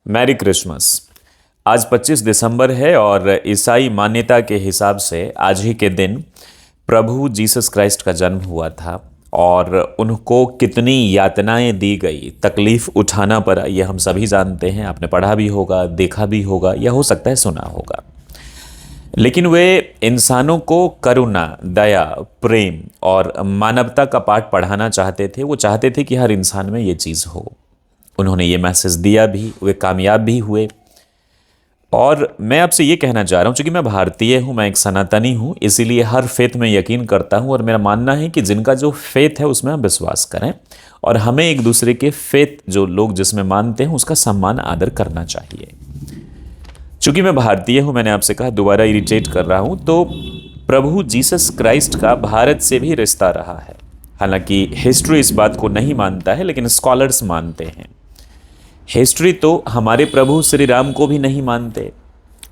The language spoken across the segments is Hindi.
Merry Christmas. आज 25 दिसंबर है और ईसाई मान्यता के हिसाब से आज ही के दिन प्रभु जीसस क्राइस्ट का जन्म हुआ था और उनको कितनी यातनाएं दी गई, तकलीफ उठाना पड़ा, यह हम सभी जानते हैं। आपने पढ़ा भी होगा, देखा भी होगा, या हो सकता है सुना होगा। लेकिन वे इंसानों को करुणा, दया, प्रेम और मानवता का पाठ पढ़ाना चाहते थे। वो चाहते थे कि हर इंसान में ये चीज़ हो। उन्होंने ये मैसेज दिया भी, वे कामयाब भी हुए। और मैं आपसे ये कहना चाह रहा हूँ, चूंकि मैं भारतीय हूँ, मैं एक सनातनी हूँ, इसीलिए हर फेथ में यकीन करता हूँ और मेरा मानना है कि जिनका जो फेथ है उसमें हम विश्वास करें और हमें एक दूसरे के फेथ, जो लोग जिसमें मानते हैं, उसका सम्मान आदर करना चाहिए। चूंकि मैं भारतीय हूँ, मैंने आपसे कहा, दोबारा इरिटेट कर रहा हूँ, तो प्रभु जीसस क्राइस्ट का भारत से भी रिश्ता रहा है। हालांकि हिस्ट्री इस बात को नहीं मानता है, लेकिन स्कॉलर्स मानते हैं। हिस्ट्री तो हमारे प्रभु श्री राम को भी नहीं मानते,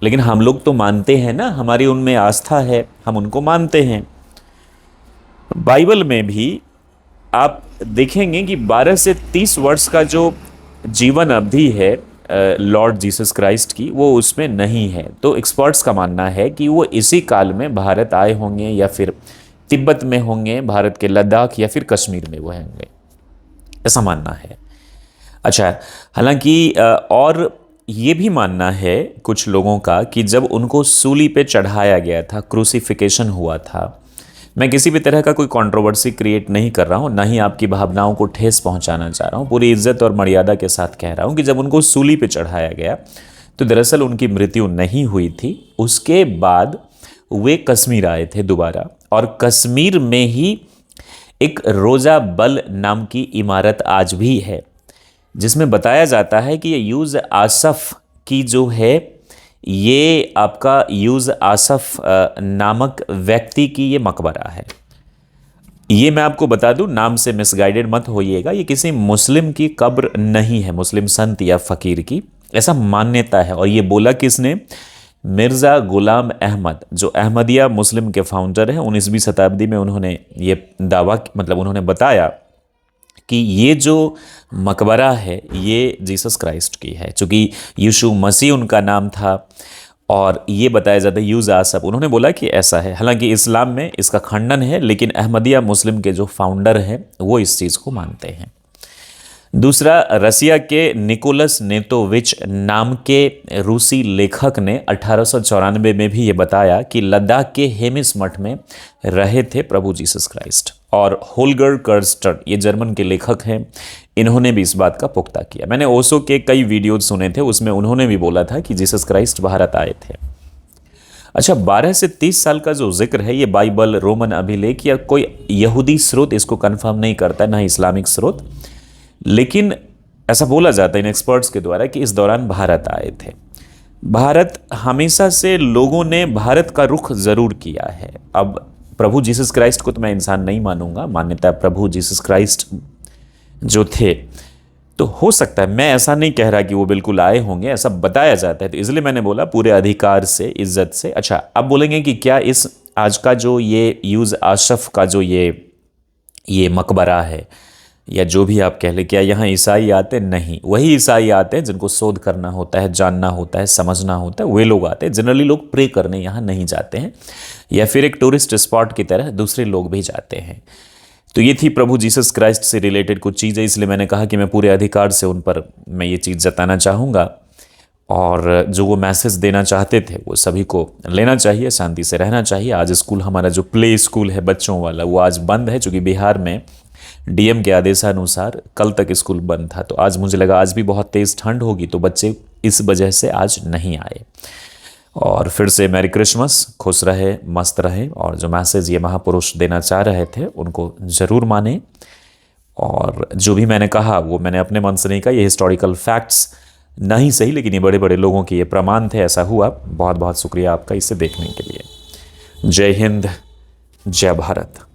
लेकिन हम लोग तो मानते हैं ना, हमारी उनमें आस्था है, हम उनको मानते हैं। बाइबल में भी आप देखेंगे कि 12 से 30 वर्ष का जो जीवन अवधि है लॉर्ड जीसस क्राइस्ट की, वो उसमें नहीं है। तो एक्सपर्ट्स का मानना है कि वो इसी काल में भारत आए होंगे, या फिर तिब्बत में होंगे, भारत के लद्दाख या फिर कश्मीर में वो होंगे, ऐसा मानना है। अच्छा, हालांकि और ये भी मानना है कुछ लोगों का कि जब उनको सूली पे चढ़ाया गया था, क्रूसिफिकेशन हुआ था। मैं किसी भी तरह का कोई कंट्रोवर्सी क्रिएट नहीं कर रहा हूँ, ना ही आपकी भावनाओं को ठेस पहुंचाना चाह रहा हूँ। पूरी इज्जत और मर्यादा के साथ कह रहा हूँ कि जब उनको सूली पे चढ़ाया गया तो दरअसल उनकी मृत्यु नहीं हुई थी। उसके बाद वे कश्मीर आए थे दोबारा, और कश्मीर में ही एक रोजा बल नाम की इमारत आज भी है, जिसमें बताया जाता है कि ये यूज़ आसफ की जो है, ये आपका यूज़ आसफ नामक व्यक्ति की ये मकबरा है। ये मैं आपको बता दूं, नाम से मिसगाइडेड मत होइएगा, ये किसी मुस्लिम की कब्र नहीं है, मुस्लिम संत या फ़कीर की, ऐसा मान्यता है। और ये बोला किसने? मिर्ज़ा गुलाम अहमद, जो अहमदिया मुस्लिम के फाउंडर हैं। 19वीं शताब्दी में उन्होंने ये दावा, मतलब उन्होंने बताया कि ये जो मकबरा है ये जीसस क्राइस्ट की है, चूँकि यीशु मसीह उनका नाम था। और ये बताया जाता है यूज़ आसफ, उन्होंने बोला कि ऐसा है। हालांकि इस्लाम में इसका खंडन है, लेकिन अहमदिया मुस्लिम के जो फाउंडर हैं वो इस चीज़ को मानते हैं। दूसरा, रसिया के निकोलस नेतोविच नाम के रूसी लेखक ने 1894 में भी ये बताया कि लद्दाख के हेमिस मठ में रहे थे प्रभु जीसस क्राइस्ट। और होल्गर कर्स्टर, ये जर्मन के लेखक हैं, इन्होंने भी इस बात का पुख्ता किया। मैंने ओशो के कई वीडियोज सुने थे, उसमें उन्होंने भी बोला था कि जीसस क्राइस्ट भारत आए थे। अच्छा, 12 से 30 साल का जो जिक्र है, ये बाइबल, रोमन अभिलेख या कोई यहूदी स्रोत इसको कन्फर्म नहीं करता है, ना इस्लामिक स्रोत। लेकिन ऐसा बोला जाता है इन एक्सपर्ट्स के द्वारा कि इस दौरान भारत आए थे। भारत हमेशा से लोगों ने भारत का रुख ज़रूर किया है। अब प्रभु जीसस क्राइस्ट को तो मैं इंसान नहीं मानूंगा, मान्यता प्रभु जीसस क्राइस्ट जो थे, तो हो सकता है, मैं ऐसा नहीं कह रहा कि वो बिल्कुल आए होंगे, ऐसा बताया जाता है, तो इसलिए मैंने बोला पूरे अधिकार से, इज्जत से। अच्छा, अब बोलेंगे कि क्या इस आज का जो ये यूज़ आशफ का जो ये मकबरा है, या जो भी आप कह ले, क्या यहाँ ईसाई आते? नहीं, वही ईसाई आते हैं जिनको शोध करना होता है, जानना होता है, समझना होता है, वे लोग आते हैं। जनरली लोग प्रे करने यहाँ नहीं जाते हैं, या फिर एक टूरिस्ट स्पॉट की तरह दूसरे लोग भी जाते हैं। तो ये थी प्रभु जीसस क्राइस्ट से रिलेटेड कुछ चीज़ें, इसलिए मैंने कहा कि मैं पूरे अधिकार से उन पर मैं ये चीज़ जताना चाहूँगा। और जो वो मैसेज देना चाहते थे वो सभी को लेना चाहिए, शांति से रहना चाहिए। आज स्कूल, हमारा जो प्ले स्कूल है बच्चों वाला, वो आज बंद है, चूँकि बिहार में डीएम के आदेशानुसार कल तक स्कूल बंद था। तो आज मुझे लगा आज भी बहुत तेज़ ठंड होगी, तो बच्चे इस वजह से आज नहीं आए। और फिर से मैरी क्रिसमस, खुश रहे, मस्त रहे, और जो मैसेज ये महापुरुष देना चाह रहे थे उनको ज़रूर माने। और जो भी मैंने कहा वो मैंने अपने मन से नहीं कहा, ये हिस्टोरिकल फैक्ट्स नहीं सही, लेकिन ये बड़े बड़े लोगों के ये प्रमाण थे, ऐसा हुआ। बहुत बहुत शुक्रिया आपका इसे देखने के लिए। जय हिंद, जय भारत।